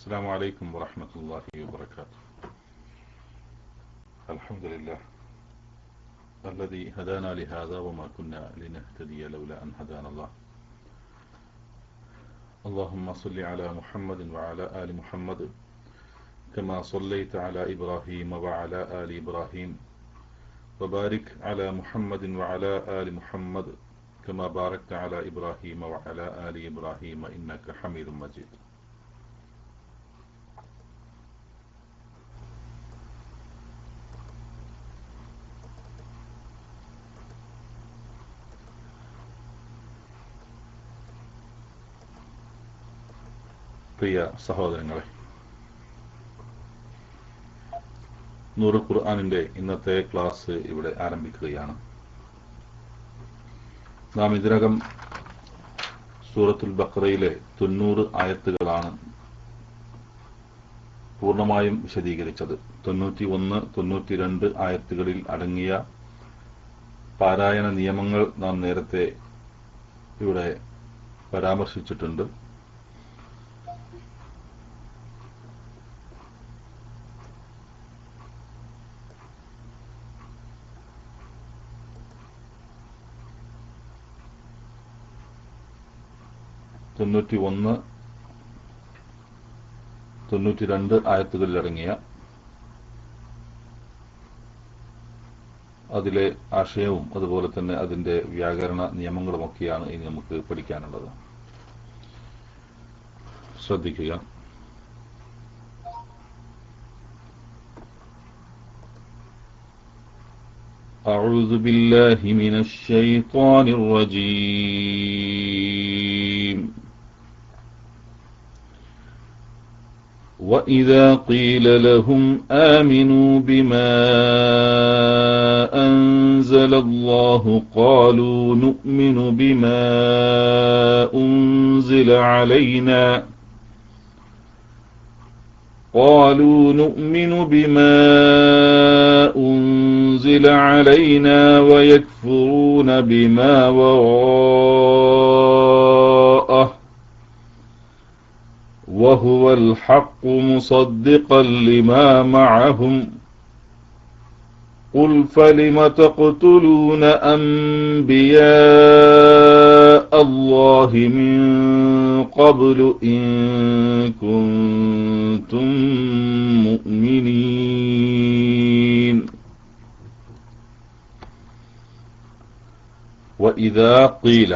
السلام عليكم ورحمة الله وبركاته. الحمد لله الذي هدانا لهذا وما كنا لنهتدي لولا أن هدانا الله. اللهم صل على محمد وعلى آل محمد كما صليت على إبراهيم وعلى آل إبراهيم وبارك على محمد وعلى آل محمد كما باركت على إبراهيم وعلى آل إبراهيم إنك حميد مجيد. പ്രിയ സഹോദരങ്ങളെ, നൂറ് ഖുർആനിന്റെ ഇന്നത്തെ ക്ലാസ് ഇവിടെ ആരംഭിക്കുകയാണ്. നാം ഇതിനകം സൂറത്തുൽ ബഖറയിലെ 90 ആയത്തുകളാണ് പൂർണ്ണമായും വിശദീകരിച്ചത്. 91, 92 ആയത്തുകളിൽ അടങ്ങിയ പാരായണ നിയമങ്ങൾ നാം നേരത്തെ ഇവിടെ പരാമർശിച്ചിട്ടുണ്ട്. തൊണ്ണൂറ്റിയൊന്ന് 92 ആയത്തുകളിലടങ്ങിയ അതിലെ ആശയവും അതുപോലെ തന്നെ അതിന്റെ വ്യാകരണ നിയമങ്ങളുമൊക്കെയാണ് ഇനി നമുക്ക് പഠിക്കാനുള്ളത്. ശ്രദ്ധിക്കുക. أعوذ بالله من الشيطان الرجيم. وإذا قيل لهم آمنوا بما أنزل الله قالوا نؤمن بما أنزل علينا ويكفرون بما وراءه وهو الحق مصدقا لما معهم قل فلم تقتلون أنبياء الله من قبل إن كنتم مؤمنين. وإذا قيل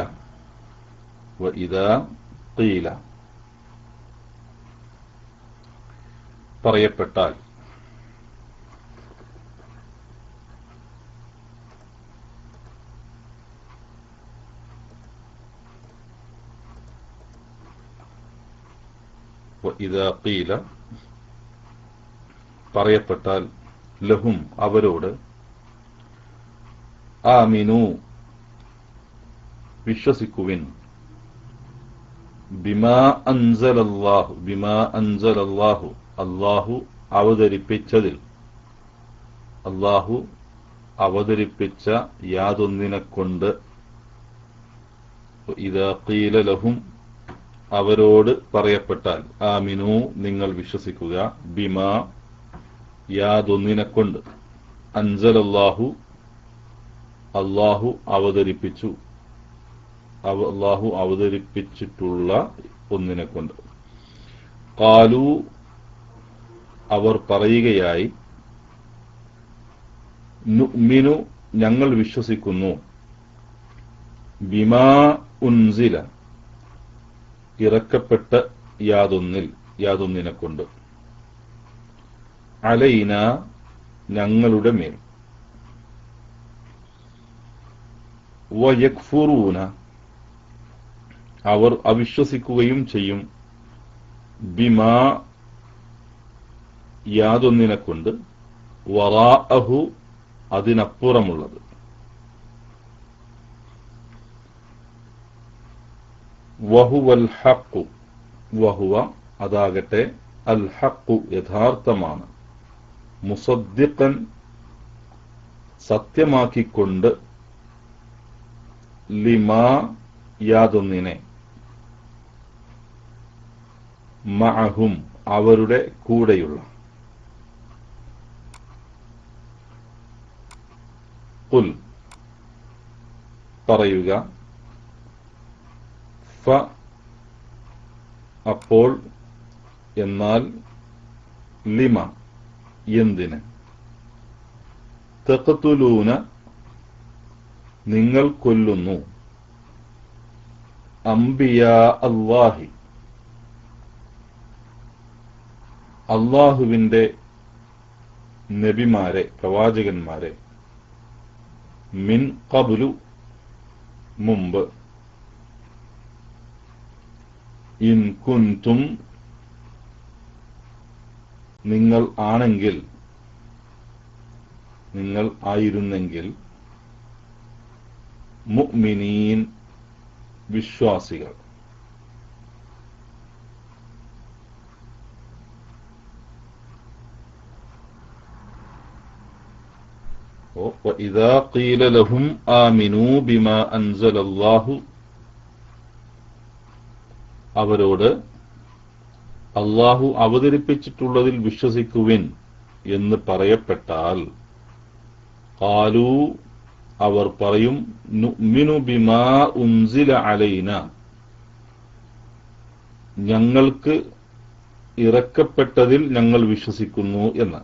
പറയപ്പെട്ടാൽ, وإذا قيل പറയപ്പെട്ടാൽ, ലഹും അവരോട്, ആമിനു വിശ്വസിക്കുവിൻ, ബിമാ അൻസലല്ലാഹു അല്ലാഹു അവതരിപ്പിച്ചതിൽ, അല്ലാഹു അവതരിപ്പിച്ച യാതൊന്നിനെ കൊണ്ട്. ഇദാ ഖീല ലഹും അവരോട് പറയപ്പെട്ടാൽ, ആമിനു നിങ്ങൾ വിശ്വസിക്കുക, ബിമാ യാതൊന്നിനെ കൊണ്ട്, അൻസലല്ലാഹു അല്ലാഹു അവതരിപ്പിച്ചു, അല്ലാഹു അവതരിപ്പിച്ചിട്ടുള്ള ഒന്നിനെ കൊണ്ട്. ഖാലു അവർ പറയുകയായി, നുഅ്മിനു ഞങ്ങൾ വിശ്വസിക്കുന്നു, ബിമാ ഉൻസില ഇറക്കപ്പെട്ട യാതൊന്നിനെ കൊണ്ട്, അലൈന ഞങ്ങളുടെ മേൽ, വയക്ഫുറൂന അവർ അവിശ്വസിക്കുകയും ചെയ്യും, ബിമാ യാതൊന്നിനെ കൊണ്ട്, വറാഅഹു അതിനപ്പുറമുള്ളത്, വഹുവൽ ഹഖ് വഹുവ അതാകട്ടെ, അൽ ഹഖ് യഥാർത്ഥമാണ്, മുസദ്ദിഖൻ സത്യമാക്കിക്കൊണ്ട്, ലിമാ യാതൊന്നിനെ, മഅഹും അവരുടെ കൂടെയുള്ള. ഖുൽ പറയുക, ഫ അപ്പോൾ, എന്നാൽ, ലിമ എന്തിന്, തഖ്തുലൂന നിങ്ങൾ കൊല്ലുന്നു, അംബിയാ അല്ലാഹി അല്ലാഹുവിന്റെ നബിമാരെ, പ്രവാചകന്മാരെ, മിൻ ഖബ്ലു മുമ്പ്, ഇൻ കുൻതും നിങ്ങൾ ആണെങ്കിൽ, നിങ്ങൾ ആയിരുന്നെങ്കിൽ, മുഅ്മിനീൻ വിശ്വാസികൾ. وإذا قيل لهم آمنوا بما أنزل الله അവരോട് അല്ലാഹു അവതരിപ്പിച്ചിട്ടുള്ളതിൽ വിശ്വസിക്കുവിൻ എന്ന് പറയപ്പെട്ടാൽ, ഖാലൂ അവർ പറയും, നുഅ്മിനു ബിമാ ഉൻസില അലൈന ഞങ്ങൾക്ക് ഇറക്കപ്പെട്ടതിൽ ഞങ്ങൾ വിശ്വസിക്കുന്നു എന്ന്.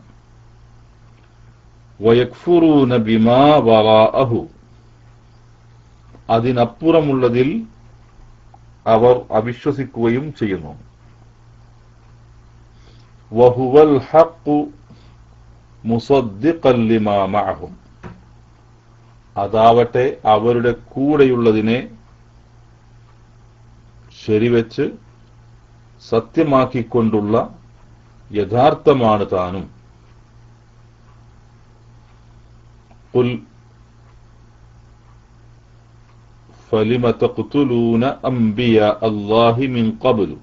വയക്ഫുറൂന ബിമാ വറാഅഹു അതിനപ്പുറമുള്ളതിൽ അവർ അവിശ്വസിക്കുകയും ചെയ്യുന്നു. വഹുവൽ ഹഖ് മുസദ്ദിഖൻ ലിമാ മഅഹും അതാവട്ടെ അവരുടെ കൂടെയുള്ളതിനെ ശരിവെച്ച് സത്യമാക്കിക്കൊണ്ടുള്ള യഥാർത്ഥമാണ് താനും. ഖുൽ ഫലിമ തഖ്തുലൂന അംബിയാ അല്ലാഹി മിൻ ഖബ്ലു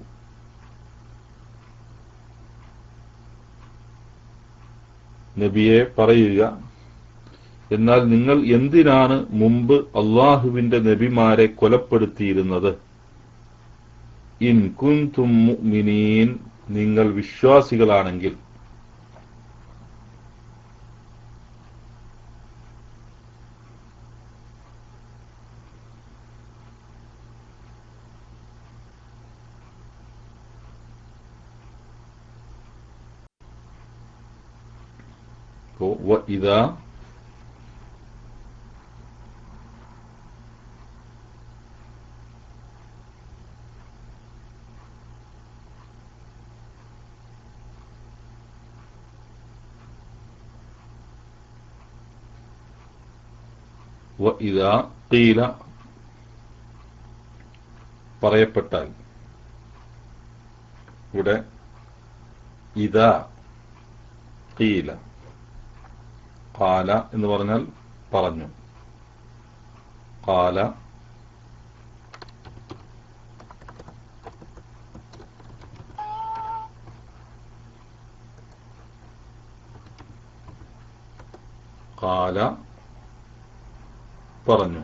നബിയെ പറയുക, എന്നാൽ നിങ്ങൾ എന്തിനാണ് മുമ്പ് അല്ലാഹുവിന്റെ നബിമാരെ കൊലപ്പെടുത്തിയിരുന്നത്? ഇൻ കുൻതും മുഅ്മിനീൻ നിങ്ങൾ വിശ്വാസികളാണെങ്കിൽ. وإذا وإذا قيل പറയപ്പെട്ടാൽ, ഇവിടെ ഇദാ ഖീല ഖാല എന്ന് പറഞ്ഞാൽ പറഞ്ഞു, ഖാല ഖാല പറഞ്ഞു.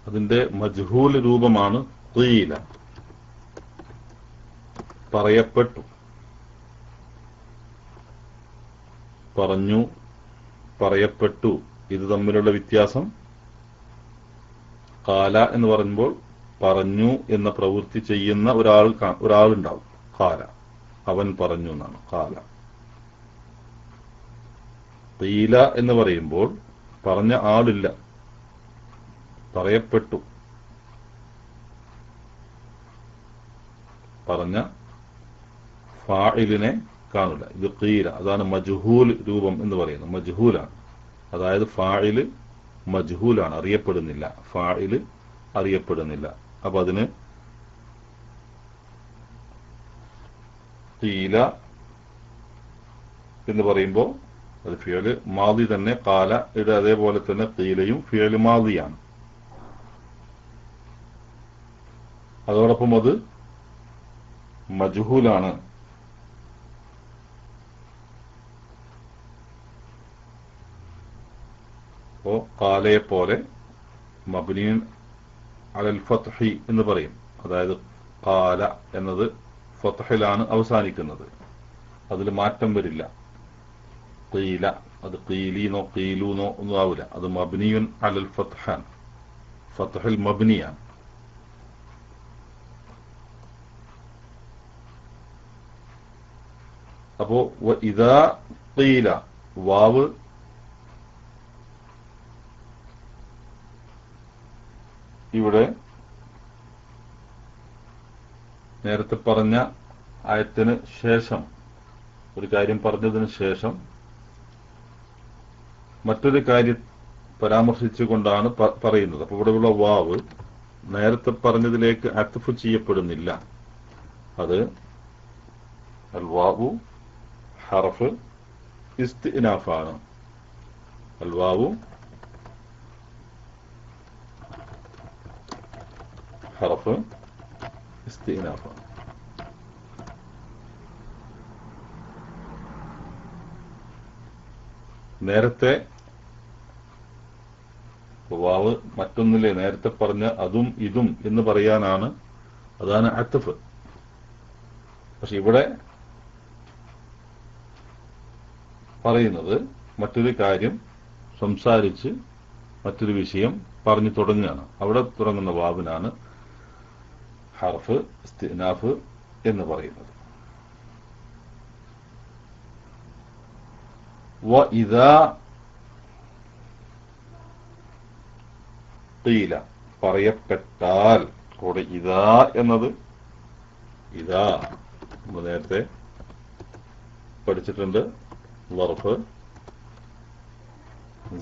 അതിന്റെ മജ്ഹൂൽ രൂപമാണ് ഖീല, പറയപ്പെട്ടു, പറഞ്ഞു, പറയപ്പെട്ടു. ഇത് തമ്മിലുള്ള വ്യത്യാസം, ഖാല എന്ന് പറയുമ്പോൾ പറഞ്ഞു എന്ന പ്രവൃത്തി ചെയ്യുന്ന ഒരാളുണ്ടാവും. ഖാല അവൻ പറഞ്ഞു എന്നാണ് ഖാല. ഖീല എന്ന് പറയുമ്പോൾ പറഞ്ഞ ആളില്ല, പറയപ്പെട്ടു, പറഞ്ഞ ഫാഇലിനെ കാണില്ല. ഇത് ഖീല, അതാണ് മജ്ഹൂൽ രൂപം എന്ന് പറയുന്നത്. മജ്ഹൂലാണ്, അതായത് ഫാഇല് മജ്ഹൂലാണ്, അറിയപ്പെടുന്നില്ല, ഫാഇല് അറിയപ്പെടുന്നില്ല. അപ്പൊ അതിന് ഖീല എന്ന് പറയുമ്പോൾ അത് ഫിയല് മാദി തന്നെ, ഖാല ഇത് അതേപോലെ തന്നെ ഖീലയും ഫിയല് മാദിയാണ്. അതോടൊപ്പം അത് മജ്ഹൂലാണ്. അപ്പോ ഖാലയെ പോലെ മബ്നിൻ അലൽ ഫത്ഹി എന്ന് പറയും. അതായത് ഖാല എന്നത് ഫത്ഹിലാണ് അവസാനിക്കുന്നത്, അതിൽ മാറ്റം വരില്ല. ഖീല, അത് ഖീലീനോ ഖീലൂനോ ഒന്നും ആവില്ല, അത് മബ്നിയുൻ അലൽ ഫത്ഹാൻ, ഫത്ഹിൽ മബ്നിയാണ്. അപ്പോ ഇദാ ഖീല, വാവ് ഇവിടെ നേരത്തെ പറഞ്ഞ ആയത്തിന് ശേഷം, ഒരു കാര്യം പറഞ്ഞതിന് ശേഷം മറ്റൊരു കാര്യം പരാമർശിച്ചുകൊണ്ടാണ് പറയുന്നത്. അപ്പൊ ഇവിടെയുള്ള വാവ് നേരത്തെ പറഞ്ഞതിലേക്ക് അത്ഫ് ചെയ്യപ്പെടുന്നില്ല. അത് അൽ വാവു ഹർഫ് ഇസ്തിനാഫാണ്. അൽ വാവു ഹർഫ് ഇസ്തിനാഫാണ്. നേരത്തെ വാവ് മറ്റൊന്നിലെ നേരത്തെ പറഞ്ഞ അതും ഇതും എന്ന് പറയാനാണ്, അതാണ് അത്ഫ്. പക്ഷെ ഇവിടെ പറയുന്നത് മറ്റൊരു കാര്യം സംസാരിച്ച് മറ്റൊരു വിഷയം പറഞ്ഞു തുടങ്ങുകയാണ്. അവിടെ തുടങ്ങുന്ന വാവിനാണ് ഹർഫ് ഇസ്തിനാഫ് എന്ന് പറയുന്നത്. വഇദാ ഖീല, പറയപ്പെട്ടാൽ. കൂടെ ഇദാ എന്നത്, ഇദാ നമ്മൾ നേരത്തെ പഠിച്ചിട്ടുണ്ട്, ളർഫ്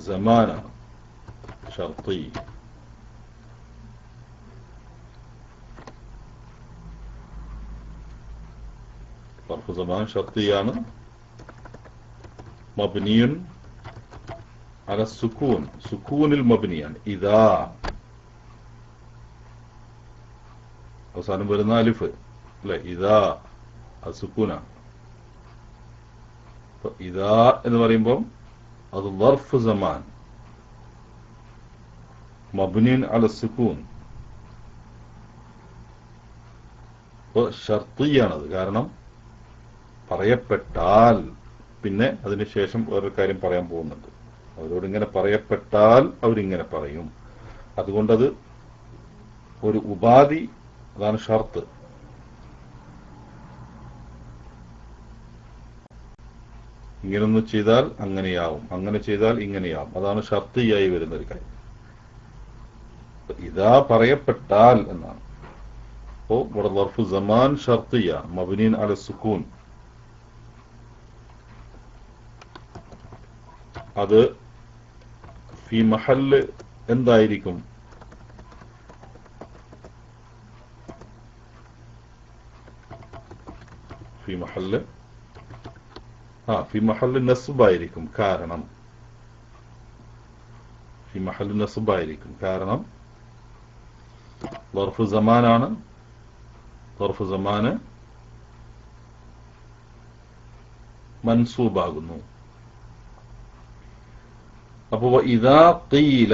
സമാനാണ്, ഷർത്തി. ളർഫ് സമാൻ ഷർത്തിയാണ്. മബ്നിയുൻ അല സുക്കൂൻ, സുക്കൂനിൽ മബ്നിയാണ്. ഇദാ അവസാനം വരുന്ന അലിഫ് അല്ലെ, ഇദാ അത് സുക്കൂനാണ്. ഇദാ എന്ന് പറയുമ്പോൾ അത് ളർഫ് സമാൻ മബ്നിയുൻ അല സുക്കൂൻ, ഷർത്തിയാണത്. കാരണം പറയപ്പെട്ടാൽ, പിന്നെ അതിനുശേഷം വേറൊരു കാര്യം പറയാൻ പോകുന്നുണ്ട്. അവരോട് ഇങ്ങനെ പറയപ്പെട്ടാൽ അവരിങ്ങനെ പറയും. അതുകൊണ്ടത് ഒരു ഉപാധി, അതാണ് ഷർത്ത്. ഇങ്ങനൊന്ന് ചെയ്താൽ അങ്ങനെയാവും, അങ്ങനെ ചെയ്താൽ ഇങ്ങനെയാവും, അതാണ് ഷർത്തിയായി വരുന്ന ഒരു കാര്യം. ഇതാ പറയപ്പെട്ടാൽ എന്നാണ്. അപ്പോ ഇവിടെ ളർഫു സമാൻ ഷർത്തിയ മബ്നിൻ അല സുക്കൂൻ, അത് ഫി മഹല്ല് എന്തായിരിക്കും? ഫി മഹല്ല് ഫി മഹല്ല് നസ്ബായിരിക്കും. കാരണം ഫി മഹല്ല് നസ്ബായിരിക്കും, കാരണം ളർഫു സമാനാണ്. ളർഫു സമാന് മൻസൂബാകുന്നു. അപ്പൊ ഇദാ ഖീല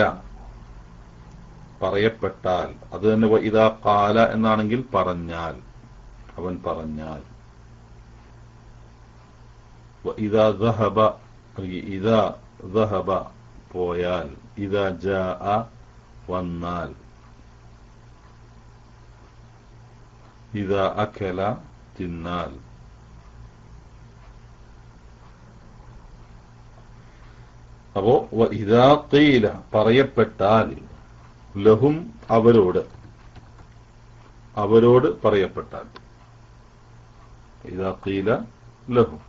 പറയപ്പെട്ടാൽ, അത് തന്നെ ഇദാ ഖാല എന്നാണെങ്കിൽ പറഞ്ഞാൽ, അവൻ പറഞ്ഞാൽ. ഇദാ ദഹബ, ഇദാ ദഹബ പോയാൽ, ഇദാ ജാഅ വന്നാൽ, ഇദാ അകല തിന്നാൽ. അപ്പോ ഇദാ ഖീല പറയപ്പെട്ടാൽ, ലഹും അവരോട്, അവരോട് പറയപ്പെട്ടാൽ, ഇദാ ഖീല ലഹും.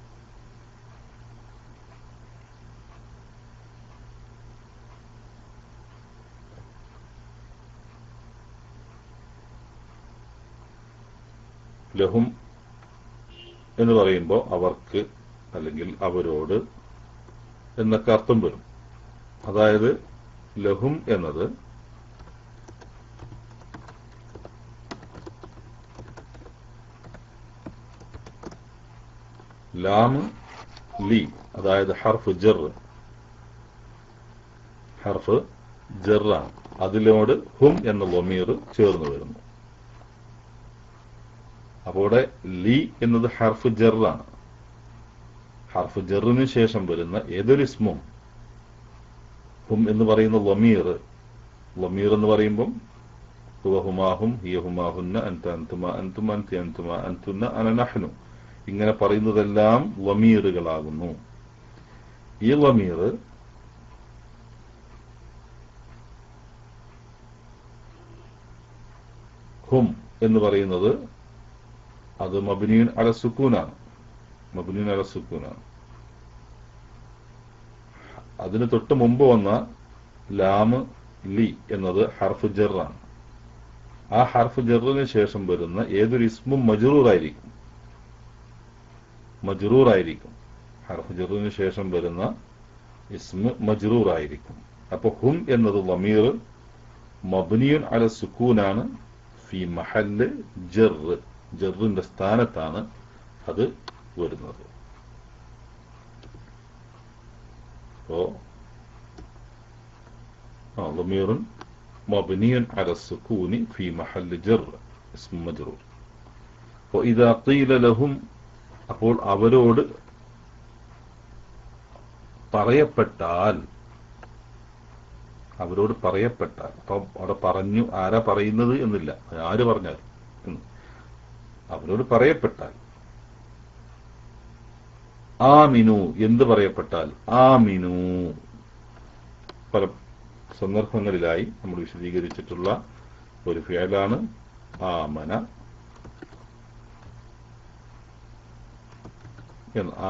ലഹും എന്ന് പറയുമ്പോൾ അവർക്ക് അല്ലെങ്കിൽ അവരോട് എന്നൊക്കെ അർത്ഥം വരും. അതായത് ലഹും എന്നത് ലാം ലി, അതായത് ഹർഫ് ജർ, ഹർഫ് ജറാണ്. അതിലോട് ഹും എന്ന ളമീർ ചേർന്ന് വരുന്നു. അപ്പോൾ ഇവിടെ ലി എന്നത് ഹർഫ് ജറാണ്. ഹർഫ് ജറിന് ശേഷം വരുന്ന ഏതൊരു ഇസ്മും ഹും എന്ന് പറയുന്ന ലമീർ എന്ന് പറയുമ്പം ഹുമാഹും ഹിയഹുമാഹുന്ന അൻത അൻതുമ അൻതും അൻതി അൻതുമ അൻതുന്ന അന നഹ്നു ഇങ്ങനെ പറയുന്നതെല്ലാം ലമീറുകളാകുന്നു. ഈ ലമീർ ഹും എന്ന് പറയുന്നത് അത് മബ്നിയുൻ അല സുക്കൂനാണ്. അതിന് തൊട്ട് മുമ്പ് വന്ന ലാം ലി എന്നത് ഹർഫ് ജറാണ്. ആ ഹർഫ് ജറിന് ശേഷം വരുന്ന ഏതൊരു ഇസ്മും മജ്റൂറായിരിക്കും. ഹർഫ് ജറിന് ശേഷം വരുന്ന ഇസ്മ മജ്റൂറായിരിക്കും. അപ്പൊ ഹും എന്നത് ലമീർ മബ്നിയുൻ അല സുക്കൂനാണ്. ഫി മഹല്ല് ജറിന്റെ സ്ഥാനത്താണ് അത് വരുന്നത്. ضمير مبني على السكون في محل جر اسم مجرور. وإذا قيل لهم അപ്പോൾ അവരോട് പറയപ്പെട്ടാൽ അപ്പം അവിടെ പറഞ്ഞു, ആരാ പറയുന്നത് എന്നില്ല, ആര് പറഞ്ഞാൽ അവരോട് പറയപ്പെട്ടാൽ ആമിനു എന്ത് പറയപ്പെട്ടാൽ ആമിനു പല സന്ദർഭങ്ങളിലായി നമ്മൾ വിശദീകരിച്ചിട്ടുള്ള ഒരു ഫിഅലാണ് ആമന.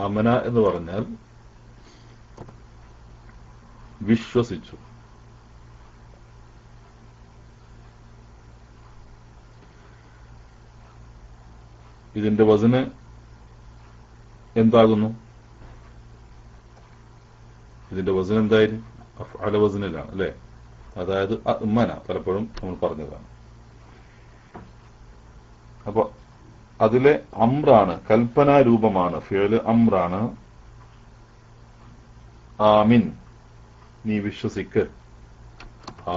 ആമന എന്ന് പറഞ്ഞാൽ വിശ്വസിച്ചു. ഇതിന്റെ വസന് എന്താകുന്നു? ഇതിന്റെ വസൻ എന്തായാലും അഫ്അല വസനിലാണ് അല്ലെ. അതായത് അമന പലപ്പോഴും നമ്മൾ പറഞ്ഞതാണ്. അപ്പൊ അതിലെ അംറാണ്, കൽപ്പനാ രൂപമാണ്, ഫിഅല് അംറാണ്. ആമിൻ നീ വിശ്വസിക്ക്,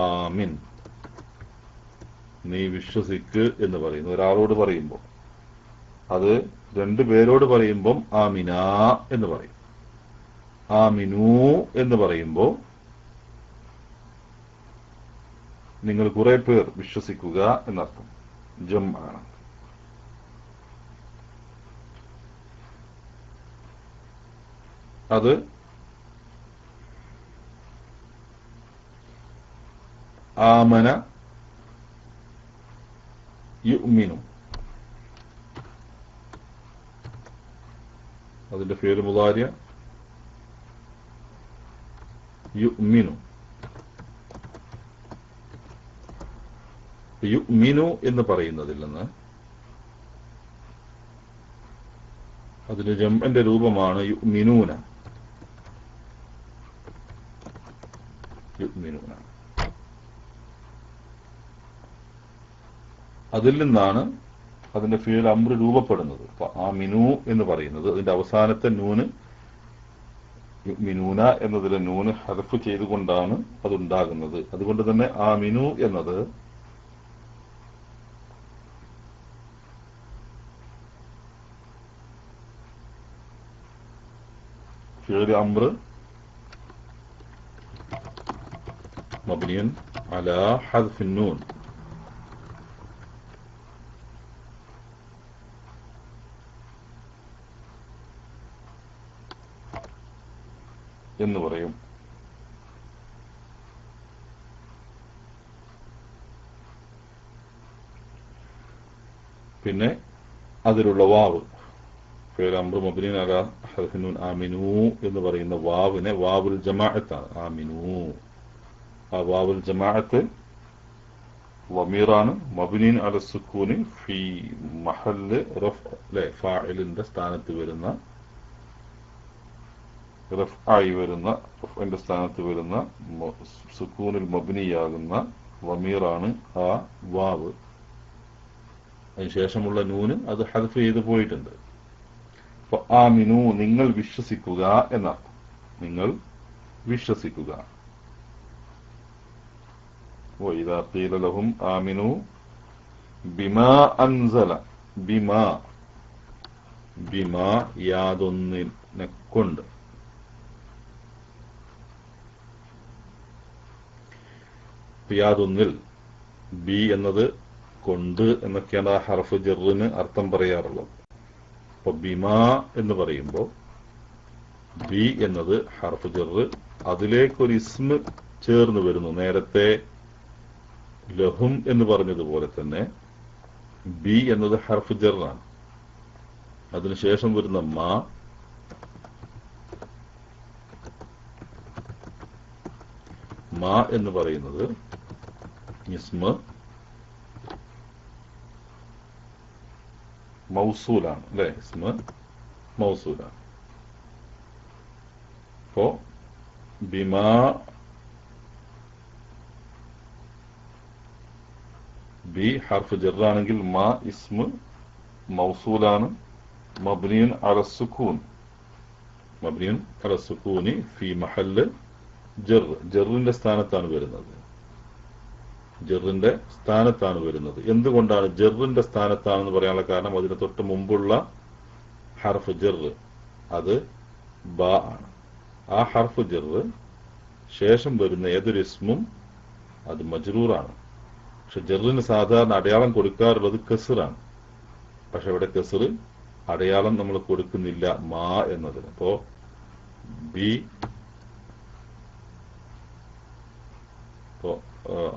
ആമിൻ നീ വിശ്വസിക്ക് എന്ന് പറയുന്നു. ഒരാളോട് പറയുമ്പോൾ, അത് രണ്ടു പേരോട് പറയുമ്പം ആമിന എന്ന് പറയും. ആമിനു എന്ന് പറയുമ്പോ നിങ്ങൾ കുറെ പേർ വിശ്വസിക്കുക എന്നർത്ഥം. ജംആണ്. അത് ആമന യുഅ്മിനു, അതിന്റെ ഫിഅൽ മുദാരി യുഅ്മിനു. യുഅ്മിനു എന്ന് പറയുന്നതിൽ നിന്ന് അതിന്റെ ജംഇന്റെ രൂപമാണ് യുഅ്മിനൂന. അതിൽ നിന്നാണ് അതിന്റെ ഫിഅൽ അംർ രൂപപ്പെടുന്നത്. ആമിനു എന്ന് പറയുന്നത് അതിന്റെ അവസാനത്തെ നൂന് യുഅ്മിനൂന എന്നതിലെ നൂന് ഹദഫ് ചെയ്തുകൊണ്ടാണ് അതുണ്ടാകുന്നത്. അതുകൊണ്ട് തന്നെ ആമിനു എന്നത് ഫിഅൽ അംർ മബ്നിയൻ അലാ ഹദ്ഫിൻ നൂൻ എന്ന് പറയും. പിന്നെ അതിലുള്ള വാവ് ഫിഅൽ അംർ മബ്നിയൻ അലാ ഹദ്ഫിൻ നൂൻ ആമിനു എന്ന് പറയുന്ന വാവിനെ വാവുൽ ജമാഅത്താണ്. ആമിനു, ആ വാവുൽ ജമാഅത്ത് വമീറാണ്. മബ്നിയൻ അല സുക്കൂനി ഫി മഹല്ല് റഫ്അ ലെ ഫാഇലിന്റെ സ്ഥാനത്ത് വരുന്ന, റഫ്ആയി വരുന്ന, റഫ്ഇന്റെ സ്ഥാനത്ത് വരുന്ന സുക്കൂനിൽ മബ്നിയാകുന്ന വമീറാണ് ആ വാവ്. അതിനുശേഷമുള്ള നൂന് അത് ഹദ്ഫ് ചെയ്ത് പോയിട്ടുണ്ട്. അപ്പൊ ആമിനു നിങ്ങൾ വിശ്വസിക്കുക എന്നർത്ഥം. നിങ്ങൾ വിശ്വസിക്കുക. وإذا قيل لهم آمنوا بما أنزل ബിമാ, ബിമാ യാതൊന്നിനെ കൊണ്ട്. യാതൊന്നിൽ, ബി എന്നത് കൊണ്ട് എന്നൊക്കെയാണ് ആ ഹർഫ് ജറിന് അർത്ഥം പറയാറുള്ളത്. അപ്പൊ ബിമാ എന്ന് പറയുമ്പോൾ ബി എന്നത് ഹർഫ് ജറ്, അതിലേക്കൊരു ഇസ്മ ചേർന്ന് വരുന്നു. നേരത്തെ ലഹും എന്ന് പറഞ്ഞതുപോലെ തന്നെ ബി എന്നത് ഹർഫ് ജറാണ്. അതിനുശേഷം വരുന്ന മാ എന്ന് പറയുന്നത് ഇസ്മ മൗസൂലാണ്, അല്ലെ? ഇസ്മ മൗസൂലാണ്. അപ്പോ ബിമാ ബി ഹർഫ് ജറാണെങ്കിൽ മാ ഇസ്മ മൗസൂലാണ്. മബ്നിയുൻ അല സുകൂൻ, മബ്നിയുൻ അല സുകൂനി ഫി മഹല്ല് ജർ, ജറിന്റെ സ്ഥാനത്താണ് വരുന്നത്. ജറിന്റെ സ്ഥാനത്താണ് വരുന്നത്. എന്തുകൊണ്ടാണ് ജറിന്റെ സ്ഥാനത്താണെന്ന് പറയാനുള്ള കാരണം, അതിന് തൊട്ട് മുമ്പുള്ള ഹർഫ് ജർ അത് ബ ആണ്. ആ ഹർഫ് ജർ ശേഷം വരുന്ന ഏതൊരു ഇസ്മും അത് മജ്റൂറാണ്. പക്ഷെ ജറിന് സാധാരണ അടയാളം കൊടുക്കാറുള്ളത് കസ്റാണ്. പക്ഷെ ഇവിടെ കസ്റ് അടയാളം നമ്മൾ കൊടുക്കുന്നില്ല മാ എന്നതിന്. അപ്പോ ബി,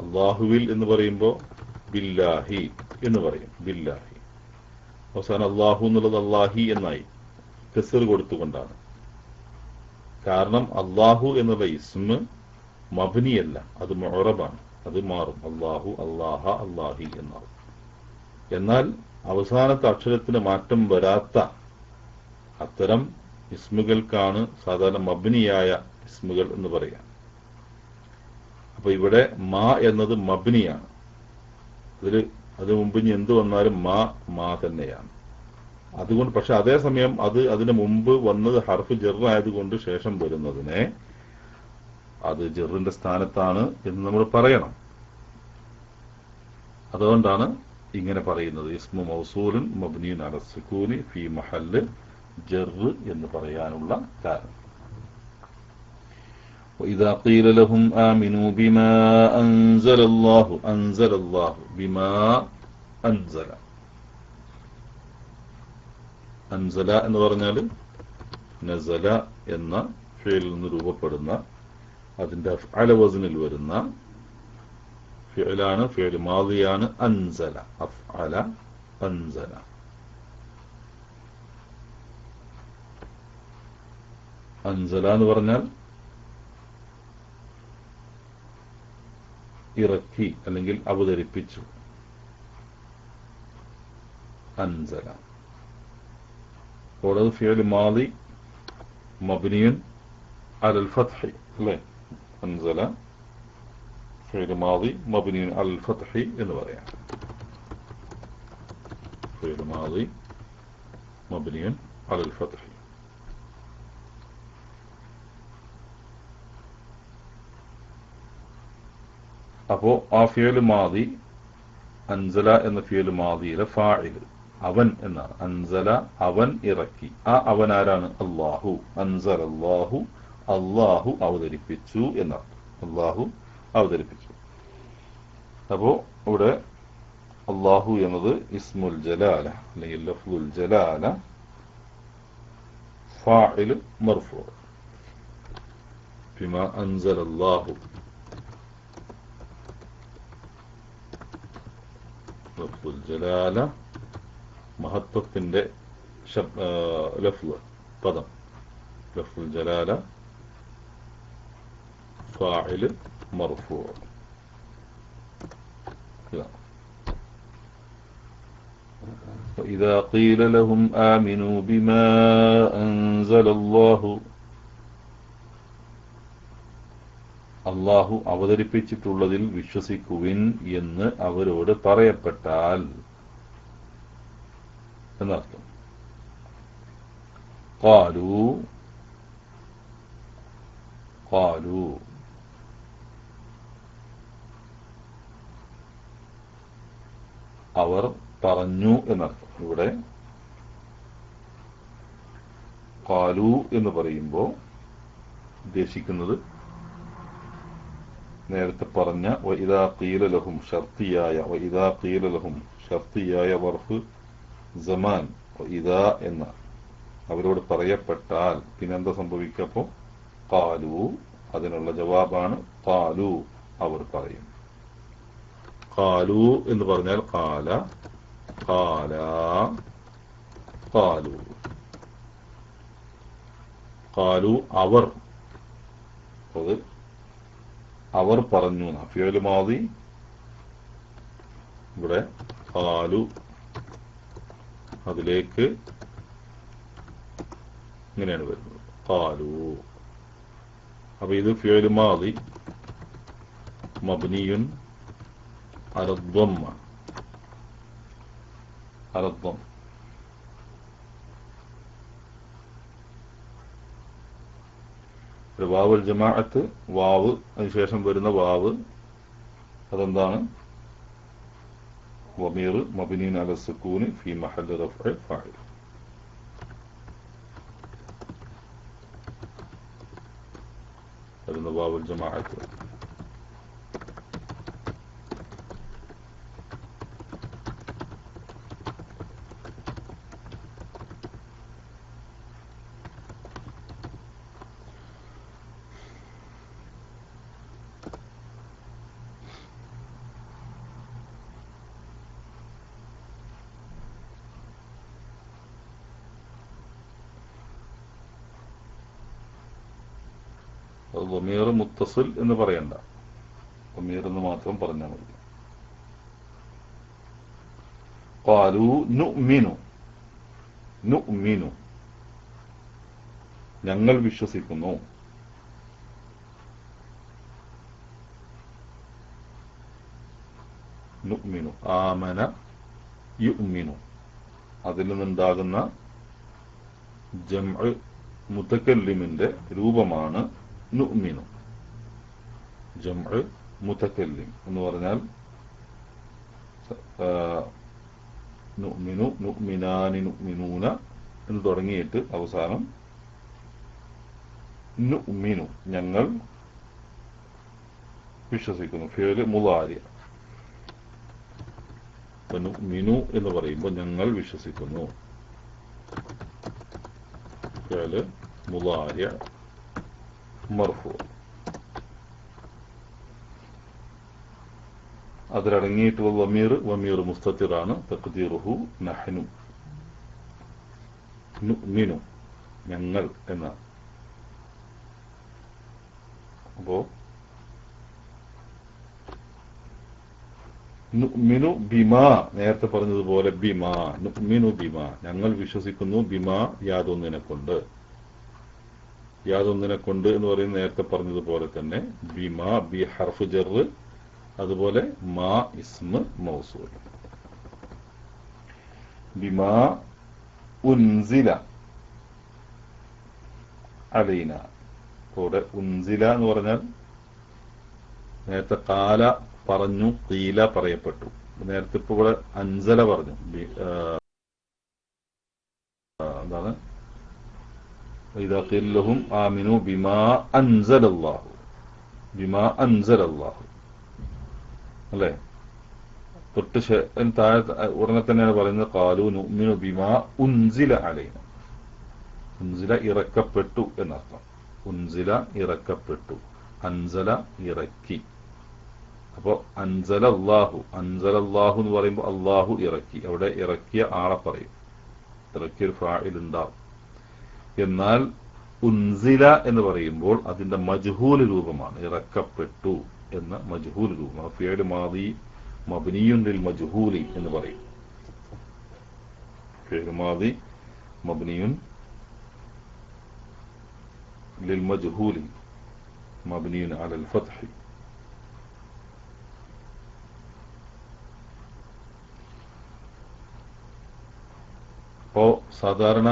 അള്ളാഹുവിൽ എന്ന് പറയുമ്പോൾ ബില്ലാഹി എന്ന് പറയും. ബില്ലാഹി അവസാനം അള്ളാഹു എന്നുള്ളത് അള്ളാഹി എന്നായി, കസ്ർ കൊടുത്തുകൊണ്ടാണ്. കാരണം അള്ളാഹു എന്നുള്ള ഇസ്മ മബ്നിയല്ല, അത് മുഅറബാണ്, അത് മാറും. അള്ളാഹു, അള്ളാഹ, അള്ളാഹി എന്നാവും. എന്നാൽ അവസാനത്തെ അക്ഷരത്തിന് മാറ്റം വരാത്ത അത്തരം ഇസ്മുകൾക്കാണ് സാധാരണ മബ്നിയായ ഇസ്മുകൾ എന്ന് പറയാം. അപ്പൊ ഇവിടെ മാ എന്നത് മബ്നിയാണ്. അതിന് മുമ്പ് ഇനി എന്ത് വന്നാലും മാ തന്നെയാണ്. അതുകൊണ്ട് പക്ഷെ അതേസമയം അതിന് മുമ്പ് വന്നത് ഹർഫ് ജറായതുകൊണ്ട് ശേഷം വരുന്നതിനെ അത് ജറിന്റെ സ്ഥാനത്താണ് എന്ന് നമ്മൾ പറയണം. അതുകൊണ്ടാണ് ഇങ്ങനെ പറയുന്നത് ഇസ്മു മൗസൂലുൻ മബ്നിയുൻ അല സുകൂനി ഫി മഹല്ല് ജർ എന്ന് പറയാനുള്ള കാരണം. وإذا قيل لهم آمنوا بما أنزل الله بما أنزل. അൻസല എന്ന് പറഞ്ഞാൽ നസല എന്ന ഫിഅലിൽ നിന്ന് രൂപപ്പെടുന്ന, അതിന്റെ അഫ്അല വസ്നിൽ വരുന്ന ഫിഅലാണ്, ഫിഅൽ മാദിയാണ്. അൻസല, അഫ്അല, അൻസല. അൻസല എന്ന് പറഞ്ഞാൽ ഇറക്കി അല്ലെങ്കിൽ അവതരിപ്പിച്ചു. അൻസല ഓരോ ഫിഅൽ മാദി മബ്നിയുൻ അലൽ ഫത്ഹി, അല്ലേ? അൻസല ഫിഅൽ മാദി മബ്നിയുൻ അലൽ ഫത്ഹി എന്ന് പറയാം. ഫിഅൽ മാദി മബ്നിയുൻ അലൽ ഫത്ഹി. അപ്പോ ആ ഫിഅൽ മാദി അൻസല എന്ന ഫിഅൽ മാദിയിലെ ഫാഇൽ അവൻ എന്നാണ്. അൻസല അവൻ ഇറക്കി. ആ അവൻ ആരാണ്? അല്ലാഹു. അൻസല അല്ലാഹു, അല്ലാഹു അവതരിപ്പിച്ചു എന്നർത്ഥം. അല്ലാഹു അവതരിപ്പിച്ചു. അപ്പോ ഇവിടെ അല്ലാഹു എന്നത് ഇസ്മുൽ ജലാല അല്ലെങ്കിൽ ലഫ്ദുൽ ജലാല, ഫാഇൽ മർഫൂ. ബിമാ അൻസല അല്ലാഹു, ലഫ്ദുൽ ജലാല മഹത്വത്തിന്റെ ലഫ്ദ് പദം. ലഫ്ദുൽ ജലാല ഫാഇൽ മർഫൂ. وإذا قيل لهم آمنوا بما أنزل الله, അള്ളാഹു അവതരിപ്പിച്ചിട്ടുള്ളതിൽ വിശ്വസിക്കുവിൻ എന്ന് അവരോട് പറയപ്പെട്ടാൽ എന്നർത്ഥം. ഖാലു അവർ പറഞ്ഞു എന്നർത്ഥം. ഇവിടെ ഖാലു എന്ന് പറയുമ്പോൾ ഉദ്ദേശിക്കുന്നത് നേരത്തെ പറഞ്ഞ വഇദാ ഖീല ലഹും ഷർത്തിയായ വർഫ് സമാൻ വഇദാ എന്ന അവരോട് പറയപ്പെട്ടാൽ പിന്നെന്താ സംഭവിക്കപ്പോ ഖാലു അതിനുള്ള ജവാബാണ് ഖാലു അവർ പറയും. ഖാലു എന്ന് പറഞ്ഞാൽ ഖാല ഖാല ഖാലു ഖാലു അവർ, അത് അവർ പറഞ്ഞു. ഫിഅൽ മാദി ഇവിടെ ഖാലു അതിലേക്ക് ഇങ്ങനെയാണ് വരുന്നത് ഖാലു. അപ്പൊ ഇത് ഫിഅൽ മാദി മബ്നിയുൻ അല ദ്ദമ്മ വാവുൽ ജമാഅത്ത് വാവ് അതിനുശേഷം വരുന്ന വാവ് അതെന്താണ്? ളമീർ മബ്നിയുൻ അല സുകൂനി ഫീ മഹല്ലി റഫ്ഇ ഫാഇൽ. വരുന്ന വാവുൽ ജമാഅത്ത് ളമീർ മുത്തസിൽ എന്ന് പറയണ്ട, ളമീർ എന്ന് മാത്രം പറഞ്ഞാൽ മതി. ഖാലു നുഅ്മിനു ഞങ്ങൾ വിശ്വസിക്കുന്നു. നുഅ്മിനു ആമന യുഅ്മിനു അതിൽ നിന്നുണ്ടാകുന്ന ജംഅ് മുതകല്ലിമിന്റെ രൂപമാണ് നുഅ്മിനു. ജംഅ് മുതകല്ലിം എന്ന് പറഞ്ഞാൽ നുഅ്മിനു നുഅ്മിനാനി നുഅ്മിനൂന എന്ന് തുടങ്ങിയിട്ട് അവസാനം നുഅ്മിനു ഞങ്ങൾ വിശ്വസിക്കുന്നു. ഫിഅൽ മുളാരി. നുഅ്മിനു എന്ന് പറയുമ്പോൾ ഞങ്ങൾ വിശ്വസിക്കുന്നു. ഫിഅൽ മുളാരി മർഫൂ. അതിലടങ്ങിയിട്ടുള്ള വമീർ മുസ്തത്തിറാണ്. തഖ്ദീറുഹു നഹ്നു നുഅ്മിനു ഞങ്ങൾ എന്ന. അപ്പോ നുഅ്മിനു ബിമാ നേരത്തെ പറഞ്ഞതുപോലെ നുഅ്മിനു ബിമാ ഞങ്ങൾ വിശ്വസിക്കുന്നു. ബിമാ യാതൊന്നിനെ കൊണ്ട് എന്ന് പറയുന്നത് നേരത്തെ പറഞ്ഞതുപോലെ തന്നെ ബിമാ ബി ഹർഫ് ജർ, അതുപോലെ മാ ഇസ്മ മൗസൂൽ. ബിമാ ഉൻസില അലൈന. ഇവിടെ ഉൻസില എന്ന് പറഞ്ഞാൽ നേരത്തെ കാല പറഞ്ഞു, ഖീല പറയപ്പെട്ടു. നേരത്തെ ഇപ്പൊ ഇവിടെ അൻസല പറഞ്ഞു. എന്താണ്? ഇദാ ഖീല ലഹും ആമിനു ബിമാ അൻസലല്ലാഹു അല്ലേ? തൊട്ട് താഴെ ഉടനെ തന്നെയാണ് പറയുന്നത് ഖാലു നുഅ്മിനു ബിമാ ഉൻസില അലൈന. ഉൻസില ഇറക്കപ്പെട്ടു എന്നർത്ഥം. ഉൻസില ഇറക്കപ്പെട്ടു, അൻസല ഇറക്കി. അപ്പോ അൻസലല്ലാഹു എന്ന് പറയുമ്പോൾ അള്ളാഹു ഇറക്കി. അവിടെ ഇറക്കിയ ആളെ പറയും, ഇറക്കിയൊരു ഫാഇൽ ഉണ്ടാവും. എന്നാൽ ഉൻസില എന്ന് പറയുമ്പോൾ അതിന്റെ മജ്ഹൂൽ രൂപമാണ്, ഇറക്കപ്പെട്ടു എന്ന മജ്ഹൂൽ രൂപം. ഫിഅൽ മാദി മബ്നിയുൻ ലിൽ മജ്ഹൂലി എന്ന് പറയും. ഫിഅൽ മാദി മബ്നിയുൻ ലിൽ മജ്ഹൂലി മബ്നിയുൻ അലൽ ഫത്ഹി. അപ്പോ സാധാരണ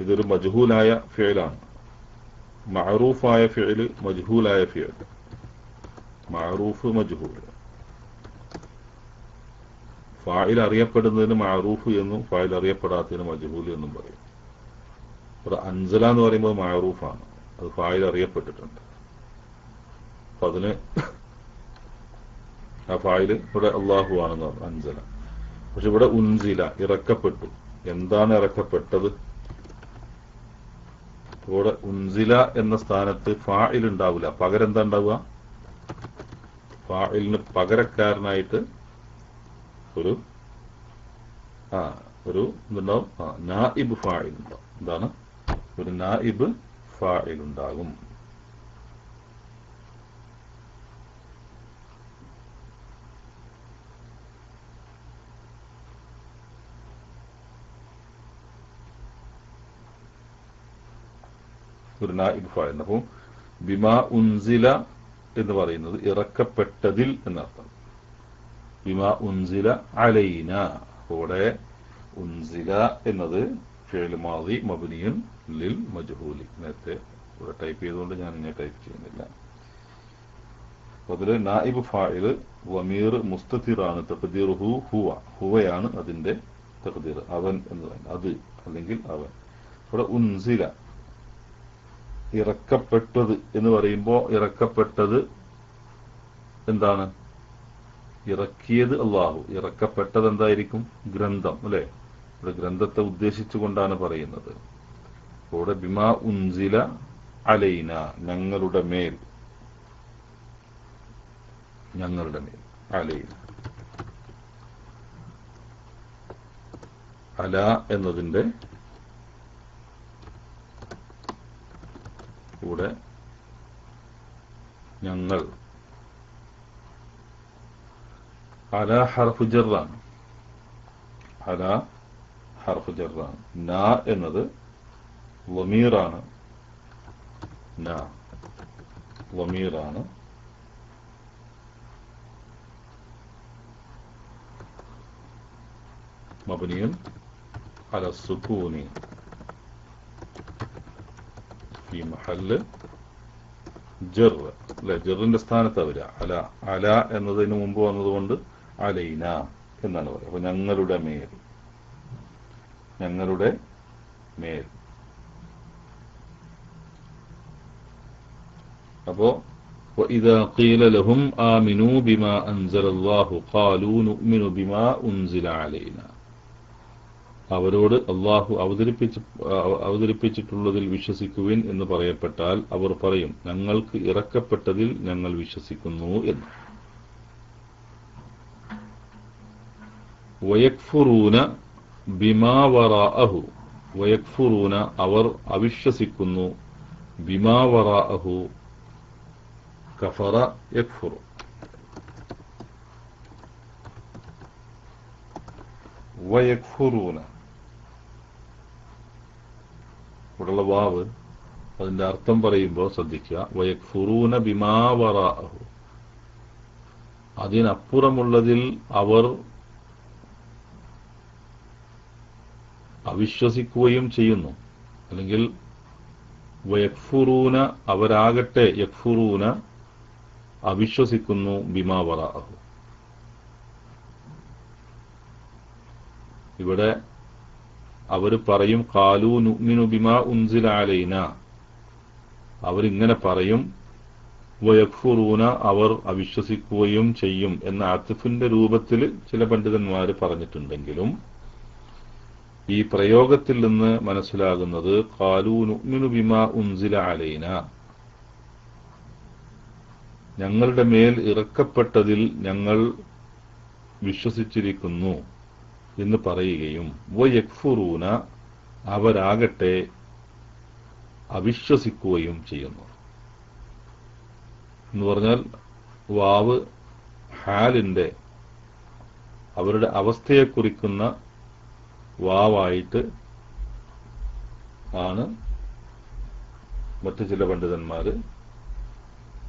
ഇതൊരു മജ്ഹൂലായ ഫിഅലാണ്. മഅറൂഫായ ഫിഅൽ, മജ്ഹൂലായ ഫിഅൽ. മഅറൂഫ് മജ്ഹൂൽ. ഫായിൽ അറിയപ്പെടുന്നതിന് മഅറൂഫ് എന്നും ഫായിൽ അറിയപ്പെടാത്തതിന് മജ്ഹൂൽ എന്നും പറയും. ഇവിടെ അൻസല എന്ന് പറയുമ്പോൾ മഅറൂഫാണ്, അത് ഫായിൽ അറിയപ്പെട്ടിട്ടുണ്ട്. അപ്പൊ അതിന് ആ ഫായിൽ ഇവിടെ അള്ളാഹു ആണെന്ന് പറഞ്ഞു, അൻസല. പക്ഷെ ഇവിടെ ഉൻസില, ഇറക്കപ്പെട്ടു. എന്താണ് ഇറക്കപ്പെട്ടത്? ഇവിടെ ഉൻസില എന്ന സ്ഥാനത്ത് ഫായിൽ ഉണ്ടാവില്ല, പകരം എന്താ ഉണ്ടാവുക? ഫായിലിന് പകരക്കാരനായിട്ട് ഒരു എന്തുണ്ടാവും? നായിബ് ഫായിൽ ഉണ്ടാവും. എന്താണ്? ഒരു നായിബ് ഫായിൽ ഉണ്ടാകും. ഒരു നായിബ് ഫായിൽ. അപ്പോൾ ബിമാ ഉൻസില എന്ന് പറയുന്നത് ഇറക്കപ്പെട്ടതിൽ എന്നർത്ഥം. ബിമാ ഉൻസില അലൈന. ഇവിടെ ഉൻസില എന്നത് ഫിഅ്ൽ മാദി മബ്നിയുൻ ലിൽ മജ്ഹൂലി. നേരത്തെ ഇവിടെ ടൈപ്പ് ചെയ്തുകൊണ്ട് ഞാൻ ഇങ്ങനെ ടൈപ്പ് ചെയ്യുന്നില്ല. അതിൽ നായിബ് ഫായിൽ വമീർ മുസ്തതിറാണ്, തഖ്ദീറുഹു ഹുവ. ഹുവയാണ് അതിന്റെ തഖ്ദീർ, അവൻ എന്ന് പറയുന്നത്, അത് അല്ലെങ്കിൽ അവൻ. ഇവിടെ ഉൻസില ഇറക്കപ്പെട്ടത് എന്ന് പറയുമ്പോൾ ഇറക്കപ്പെട്ടത് എന്താണ്? ഇറക്കിയത് അള്ളാഹു. ഇറക്കപ്പെട്ടത് എന്തായിരിക്കും? ഗ്രന്ഥം, അല്ലെ? ഇവിടെ ഗ്രന്ഥത്തെ ഉദ്ദേശിച്ചുകൊണ്ടാണ് പറയുന്നത്. ഇവിടെ ബിമാ ഉൻസില അലൈന, ഞങ്ങളുടെ മേൽ, ഞങ്ങളുടെ മേൽ. അലൈന, അല എന്നതിന്റെ കൂടെ ഞങ്ങൾ. അല ഹർഫ് ജറാണ്, അല ഹർഫ് ജറാണ്. നാ എന്നത് വമീറാണ്, നാ വമീറാണ്. മബ്നിയുൻ അല സുകൂനി ഈ മഹല്ല് ജർ, അല്ലെ? ജറിന്റെ സ്ഥാനത്ത് വരിക അല. അല എന്നതിന് മുമ്പ് വന്നതുകൊണ്ട് അലൈന എന്നാണ് പറയുക. അപ്പൊ ഞങ്ങളുടെ മേൽ, ഞങ്ങളുടെ മേൽ. അപ്പോ وَإِذَا قِيلَ لَهُمْ آمِنُوا بِمَا أَنزَلَ اللَّهُ قَالُوا نُؤْمِنُ بِمَا أُنزِلَ عَلَيْنَا. അവരോട് അള്ളാഹു അവതരിപ്പിച്ചിട്ടുള്ളതിൽ വിശ്വസിക്കുവിൻ എന്ന് പറയപ്പെട്ടാൽ അവർ പറയും, ഞങ്ങൾക്ക് ഇറക്കപ്പെട്ടതിൽ ഞങ്ങൾ വിശ്വസിക്കുന്നു എന്ന്. വയക്ഫുറൂന ബിമാ വറാഅഹു. വയക്ഫുറൂന അവർ അവിശ്വസിക്കുന്നു. ബിമാ വറാഅഹു കഫറ യക്ഫുറു. വയക്ഫുറൂന ഇവിടെയുള്ള വാവ്, അതിന്റെ അർത്ഥം പറയുമ്പോൾ ശ്രദ്ധിക്കുക. വയക്ഫുറൂന ബിമാ വറാഅഹു, അതിനപ്പുറമുള്ളതിൽ അവർ അവിശ്വസിക്കുകയും ചെയ്യുന്നു. അല്ലെങ്കിൽ വയക്ഫുറൂന അവരാകട്ടെ, യക്ഫുറൂന അവിശ്വസിക്കുന്നു, ബിമാ വറാഅഹു. ഇവിടെ അവർ പറയും ഖാലൂ നുഅ്മിനു ബിമാ ഉൻസില അലൈന, അവരിങ്ങനെ പറയും. വയക്ഫുറൂന അവർ അവിശ്വസിക്കുകയും ചെയ്യും എന്ന അത്ഫിന്റെ രൂപത്തിൽ ചില പണ്ഡിതന്മാർ പറഞ്ഞിട്ടുണ്ടെങ്കിലും ഈ പ്രയോഗത്തിൽ നിന്ന് മനസ്സിലാകുന്നത് ഖാലൂ നുഅ്മിനു ബിമാ ഉൻസില അലൈന, ഞങ്ങളുടെ മേൽ ഇറക്കപ്പെട്ടതിൽ ഞങ്ങൾ വിശ്വസിച്ചിരിക്കുന്നു എന്ന് പറയുകയും വയക്ഫുറൂന അവരാകട്ടെ അവിശ്വസിക്കുകയും ചെയ്യുന്നു എന്ന് പറഞ്ഞാൽ വാവ് ഹാലിന്റെ, അവരുടെ അവസ്ഥയെ കുറിക്കുന്ന വാവായിട്ട് ആണ് മറ്റു ചില പണ്ഡിതന്മാര്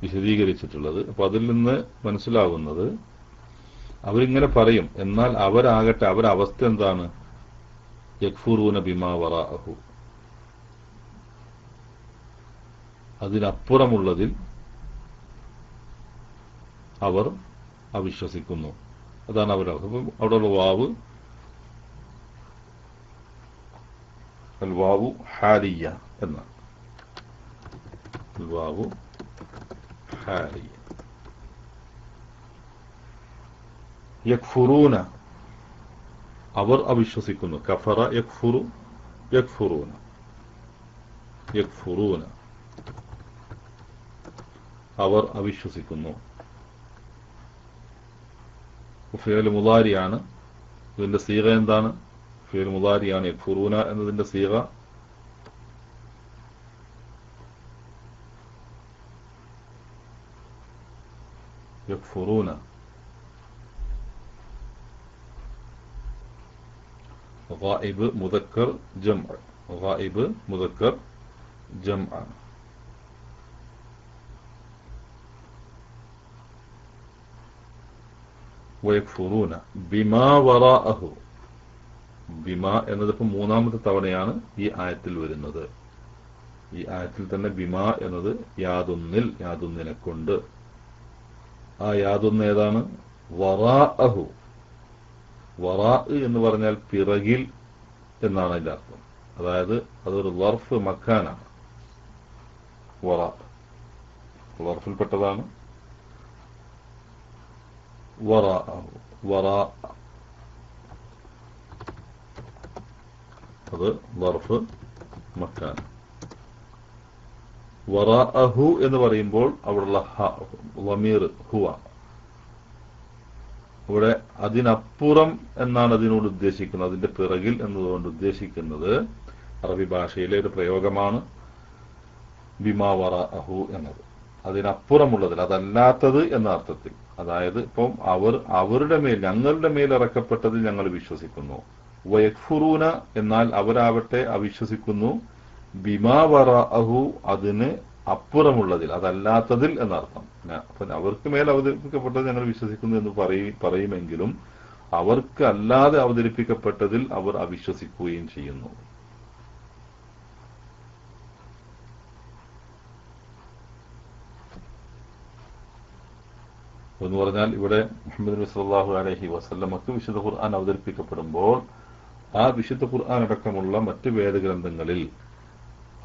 വിശദീകരിച്ചിട്ടുള്ളത്. അപ്പൊ അതിൽ നിന്ന് മനസ്സിലാവുന്നത് അവരിങ്ങനെ പറയും, എന്നാൽ അവരാകട്ടെ അവരവസ്ഥ എന്താണ്? യക്ഫുറൂന ബിമാ വറാഅഹു, അതിനപ്പുറമുള്ളതിൽ അവർ അവിശ്വസിക്കുന്നു. അതാണ് അവരുടെ അർത്ഥം. അപ്പം അവിടെയുള്ള വാവ് അൽ വാവു ഹാലിയ എന്നാണ്. അൽ വാവു ഹാലിയ. യക്ഫുറൂന അവർ അവിശ്വസിക്കുന്നു. കഫറ യക്ഫുറു യക്ഫുറൂന യക്ഫുറൂന അവർ അവിശ്വസിക്കുന്നു. ഫിഅൽ മുളാരിയാണ്. ഇതിന്റെ സീഗ എന്താണ്? ഫിഅൽ മുളാരിയാണ്. യക്ഫുറൂന എന്നതിന്റെ സീഗ യക്ഫുറൂന. ഗായിബ് മുദക്കർ ജംഅ. ഗായിബ് മുദക്കർ ജംഅ. വയക്ഫുറൂന ബിമാ വറാഅഹു. ബിമാ എന്നതിപ്പോ മൂന്നാമത്തെ തവണയാണ് ഈ ആയത്തിൽ വരുന്നത്. ഈ ആയത്തിൽ തന്നെ ബിമാ എന്നത് യാതൊന്നിനെ കൊണ്ട്. ആ യാതൊന്ന് ഏതാണ്? വറാഅഹു. വറാ എന്ന് പറഞ്ഞാൽ പിറകിൽ എന്നാണ് അതിന്റെ അർത്ഥം. അതായത് അതൊരു ലർഫ് മക്കാനാണ്. വറാ ലർഫിൽപ്പെട്ടതാണ്. വറാഅഹു വറാ അത് ലർഫ് മക്കാൻ. വറാഅഹു എന്ന് പറയുമ്പോൾ അവിടെയുള്ള ളമീർ ഹുവ. ഇവിടെ അതിനപ്പുറം എന്നാണ് അതിനോട് ഉദ്ദേശിക്കുന്നത്. അതിന്റെ പിറകിൽ എന്നതുകൊണ്ട് ഉദ്ദേശിക്കുന്നത് അറബി ഭാഷയിലെ ഒരു പ്രയോഗമാണ് ബിമാ വറാഅഹു എന്നത്. അതിനപ്പുറമുള്ളതിൽ, അതല്ലാത്തത് എന്ന അർത്ഥത്തിൽ. അതായത് ഇപ്പം അവരുടെ മേൽ, ഞങ്ങളുടെ മേൽ ഇറക്കപ്പെട്ടതിൽ ഞങ്ങൾ വിശ്വസിക്കുന്നു. വയക്ഫുറൂന എന്നാൽ അവരാവട്ടെ അവിശ്വസിക്കുന്നു. ബിമാ വറാഅഹു അതിന് അപ്പുറമുള്ളതിൽ, അതല്ലാത്തതിൽ എന്നർത്ഥം. അപ്പൊ അവർക്ക് മേൽ അവതരിപ്പിക്കപ്പെട്ടത് ഞങ്ങൾ വിശ്വസിക്കുന്നു എന്ന് പറയുമെങ്കിലും അവർക്ക് അല്ലാതെ അവതരിപ്പിക്കപ്പെട്ടതിൽ അവർ അവിശ്വസിക്കുകയും ചെയ്യുന്നു. എന്ന് പറഞ്ഞാൽ ഇവിടെ മുഹമ്മദ് നബി സല്ലല്ലാഹു അലൈഹി വസല്ലമക്ക് വിശുദ്ധ ഖുർആൻ അവതരിപ്പിക്കപ്പെടുമ്പോൾ ആ വിശുദ്ധ ഖുർആൻ അടക്കമുള്ള മറ്റ് വേദഗ്രന്ഥങ്ങളിൽ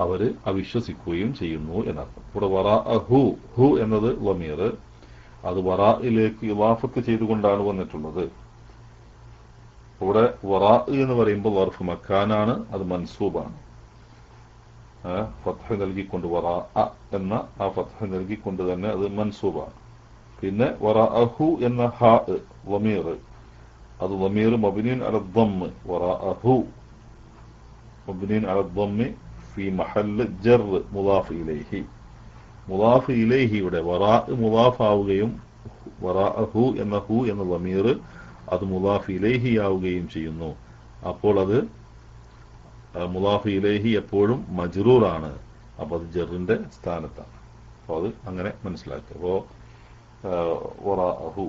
അവര് അവിശ്വസിക്കുകയും ചെയ്യുന്നു എന്നർത്ഥം. ഇവിടെ വറാഅഹു, ഹു എന്നത് ളമീർ, അത് വറാഇലേക്ക് ഇളാഫത്ത് ചെയ്തുകൊണ്ടാണ് വന്നിട്ടുള്ളത്. ഇവിടെ വറാ എന്ന് പറയുമ്പോൾ വർഫ് മക്കാനാണ്, അത് മൻസൂബാണ്. ഫത്ഹ നൽകിക്കൊണ്ട് വറാഅ എന്ന ആ ഫത്ഹ നൽകിക്കൊണ്ട് തന്നെ അത് മൻസൂബാണ്. പിന്നെ വറാഅഹു എന്ന ഹാ ളമീർ, അത് ളമീർ മബ്നിൻ അല ദ്ദമ്മ്. വറാഅഹു മബ്നിൻ അല ദ്ദമ്മ് ഫി മഹല്ല് ജർ മുളാഫ് ഇലൈഹി. മുളാഫ് ഇലൈഹിയുടെ വറാ മുളാഫ് ആവുകയും വറാഅഹു എന്ന ഹു എന്ന ളമീർ അത് മുളാഫ് ഇലൈഹി ആവുകയും ചെയ്യുന്നു. അപ്പോൾ അത് മുളാഫ് ഇലൈഹി എപ്പോഴും മജ്റൂറാണ്. അപ്പൊ അത് ജറിന്റെ സ്ഥാനത്താണ്. അപ്പോൾ അത് അങ്ങനെ മനസ്സിലാക്കുക. അപ്പോ വറാഅഹു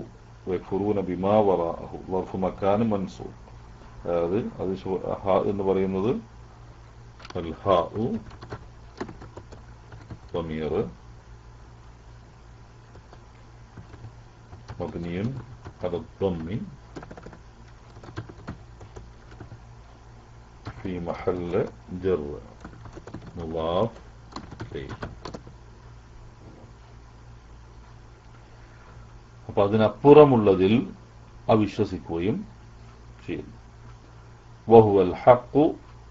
വയക്ഫുറൂന ബിമാ വറാഅഹു ളർഫു മക്കാൻ മൻസൂബ്. അതായത് അത് ഹ എന്ന് പറയുന്നത് അൽ ഹാഉ ളമീർ മബ്നിയുൻ അല ദ്ദമ്മി ഫി മഹല്ല് ജർ മുളാഫ് ഇലൈഹി. അപ്പൊ അതിനപ്പുറമുള്ളതിൽ അവിശ്വസിക്കുകയും ചെയ്യുന്നു. വഹുവൽ ഹഖ്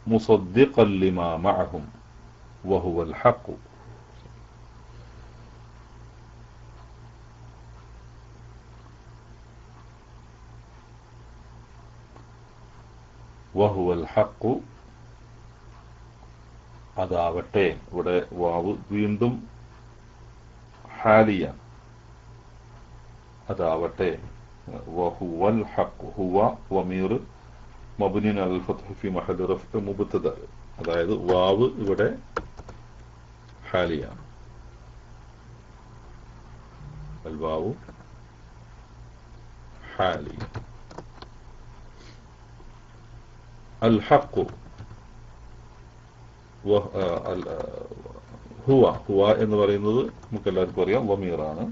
മുസദ്ദിഖൻ ലിമാ മഅഹും. വഹുവൽ ഹഖ് വഹുവൽ ഹഖ് അതാവട്ടെ. ഇവിടെ വാവ് വീണ്ടും ഹാലിയാണ്. അതാവട്ടെ വഹുവൽ ഹഖ്. ഹുവ ളമീർ മബ്നിൻ അലൽ ഫത്ഹ് ഫി മഹല്ല് റഫ്അ മുബ്തദ. അതായത് വാവ് ഇവിടെ ഹാലിയാണ്. അൽ വാവു ഹാലി. അൽ ഹഖ് ഹുവ എന്ന് പറയുന്നത് നമുക്ക് എല്ലാവർക്കും അറിയാം ളമീറാണ്.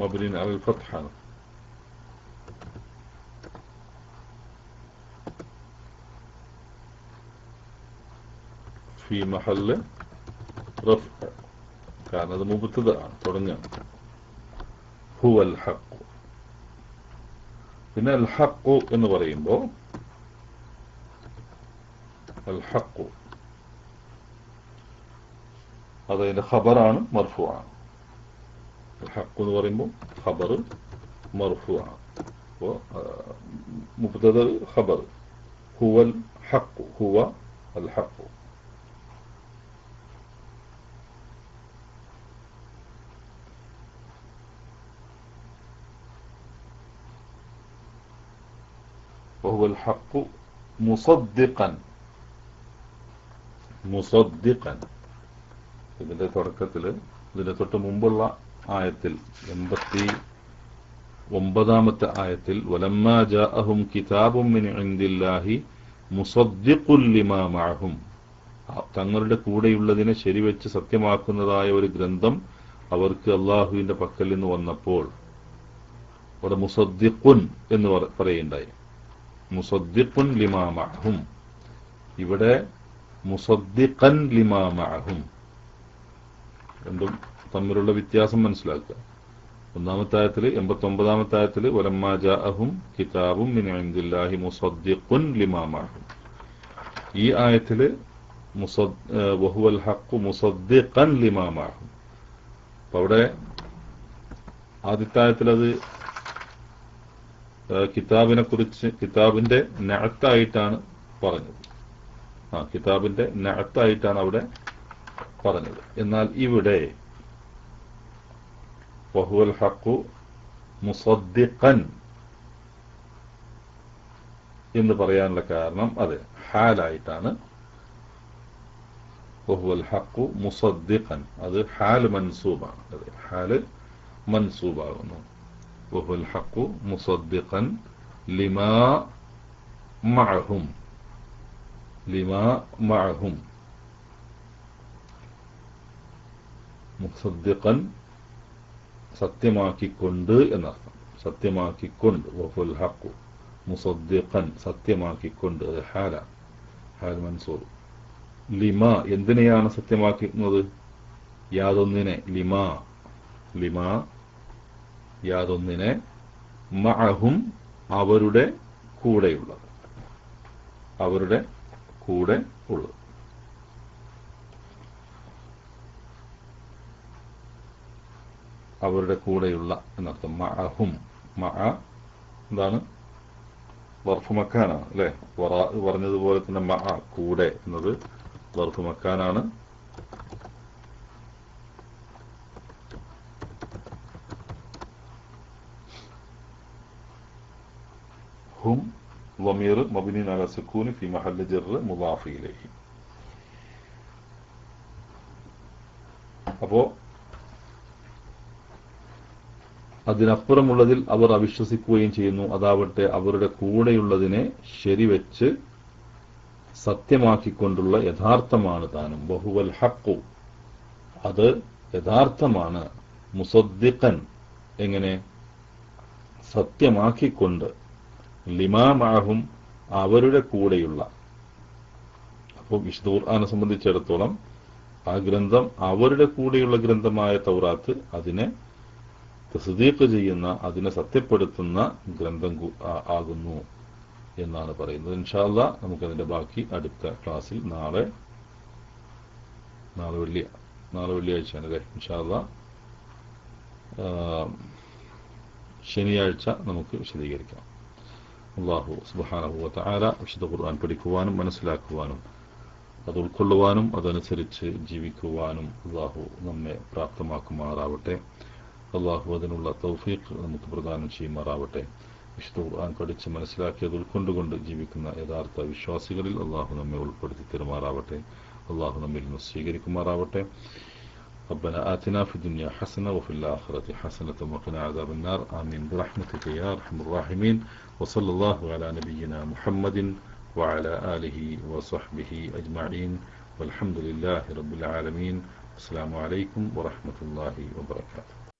مبني على الفتحة في محل رفع كان هذا مبتدأ തുടങ്ങാൻ هو الحق പിന്നെ الحق എന്ന് പറയുമ്പോൾ الحق അതിന്റെ ഖബറാണ് മർഫൂആണ് الحق എന്ന് പറയുമ്പോൾ ഖബർ മർഫൂആണ് അപ്പോൾ മുബ്തദ ഖബർ هو الحق هو الحق وهو الحق مصدقا ഇതിന്റെ തുടക്കത്തിൽ ഇതിന്റെ തൊട്ട് മുമ്പുള്ള ആയത്തിൽ 89ാമത്തെ ആയത്തിൽ വലമ്മാ ജാഅഹും കിതാബും മിൻ ഇൻദില്ലാഹി മുസദ്ദിഖുൻ ലിമാ മഅഹും തങ്ങളുടെ കൂടെയുള്ളതിനെ ശരിവെച്ച് സത്യമാക്കുന്നതായ ഒരു ഗ്രന്ഥം അവർക്ക് അല്ലാഹുവിന്റെ പക്കൽ നിന്ന് വന്നപ്പോൾ അവിടെ മുസദ്ദിഖുൻ എന്ന് പറയുണ്ടായി മുസദ്ദിഖുൻ ലിമാ മഅഹും ഇവിടെ മുസദ്ദിഖൻ ലിമാ മഅഹും രണ്ടും തമ്മിലുള്ള വ്യത്യാസം മനസ്സിലാക്കുക ഒന്നാമത്തെ ആയത്തിൽ 89ാമത്തെ ആയത്തിൽ വലമ്മാ ജാഅഹും കിതാബും മിൻ ഇൻദില്ലാഹി മുസദ്ദിഖുൻ ലിമാ മഅഹും ഈ ആയത്തിൽ വഹുവൽ ഹഖ് മുസദ്ദിഖൻ ലിമാ മഅഹും അവിടെ ആദ്യത്തെ ആയത്തിൽ അത് കിതാബിനെ കുറിച്ച് കിതാബിന്റെ നഅത്തായിട്ടാണ് പറഞ്ഞത് കിതാബിന്റെ നഅത്തായിട്ടാണ് അവിടെ പറഞ്ഞത് എന്നാൽ ഇവിടെ വഹുവൽ ഹഖ് മുസദ്ദിഖൻ എന്ന് പറയാനുള്ള കാരണം അതെ ഹാലായിട്ടാണ് വഹുവൽ ഹഖ് മുസദ്ദിഖൻ അത് ഹാൽ മൻസൂബാണ് അതെ ഹാൽ മൻസൂബാകുന്നു وهو الحق مصدقا لما معهم മുസദ്ദിഖൻ സത്യമാക്കിക്കൊണ്ട് എന്നർത്ഥം സത്യമാക്കിക്കൊണ്ട് വഹുൽ ഹഖ് മുസദ്ദിഖൻ സത്യമാക്കിക്കൊണ്ട് അത് ഹാൽ മൻസൂബ് ലിമാ എന്തിനെയാണ് സത്യമാക്കുന്നത് യാതൊന്നിനെ ലിമാ യാതൊന്നിനെ മഅഹും അവരുടെ കൂടെയുള്ളത് അവരുടെ കൂടെ ഉള്ളത് അവരുടെ കൂടെയുള്ള എന്നർത്ഥം മഅഹും എന്താണ് വർഫ് മക്കാനാണ് അല്ലെ പറഞ്ഞതുപോലെ തന്നെ മഅ കൂടെ എന്നത് വർഫ് മക്കാനാണ് هم ضمير مبني على السكون في محل جر مضاف إليه അപ്പോൾ അതിനപ്പുറമുള്ളതിൽ അവർ അവിശ്വസിക്കുകയും ചെയ്യുന്നു അതാവട്ടെ അവരുടെ കൂടെയുള്ളതിനെ ശരിവെച്ച് സത്യമാക്കിക്കൊണ്ടുള്ള യഥാർത്ഥമാണ് താനും വഹുവൽ ഹഖ് അത് യഥാർത്ഥമാണ് മുസദ്ദിഖൻ എങ്ങനെ സത്യമാക്കിക്കൊണ്ട് ലിമാ മഅഹും അവരുടെ കൂടെയുള്ള അപ്പോൾ വിശുദ്ധ ഖുർആനെ സംബന്ധിച്ചിടത്തോളം ആ ഗ്രന്ഥം അവരുടെ കൂടെയുള്ള ഗ്രന്ഥമായ തൗറാത്ത് അതിനെ തസ്ദീഖ് ചെയ്യുന്ന അതിനെ സത്യപ്പെടുത്തുന്ന ഗ്രന്ഥം ആകുന്നു എന്നാണ് പറയുന്നത് ഇൻഷാ അല്ലാഹ് നമുക്കതിന്റെ ബാക്കി അടുത്ത ക്ലാസ്സിൽ നാളെ വെള്ളിയാഴ്ചയാണ് അല്ലേ ഇൻഷാ അല്ലാഹ് ശനിയാഴ്ച നമുക്ക് വിശദീകരിക്കാം അല്ലാഹു സുബ്ഹാനഹു വ തആല വിശുദ്ധ ഖുർആൻ പഠിക്കുവാനും മനസ്സിലാക്കുവാനും അത് ഉൾക്കൊള്ളുവാനും അതനുസരിച്ച് ജീവിക്കുവാനും അല്ലാഹു നമ്മെ പ്രാപ്തമാക്കുമാറാവട്ടെ അല്ലാഹു അതിനുള്ള തൗഫീഖ് നമുക്ക് പ്രദാനം ചെയ്യുമാറാവട്ടെ വിശുദ്ധ ഖുർആൻ പഠിച്ച് മനസ്സിലാക്കി അത് ഉൾക്കൊണ്ടുകൊണ്ട് ജീവിക്കുന്ന യഥാർത്ഥ വിശ്വാസികളിൽ അല്ലാഹു നമ്മെ ഉൾപ്പെടുത്തി തരുമാറാവട്ടെ അല്ലാഹു നമ്മിൽ നിന്ന് സ്വീകരിക്കുമാറാവട്ടെ ربنا آتنا في الدنيا حسنة وفي الآخرة حسنة وقنا عذاب النار آمين برحمتك يا أرحم الراحمين وصلى الله على نبينا محمد وعلى آله وصحبه أجمعين والحمد لله رب العالمين السلام عليكم ورحمة الله وبركاته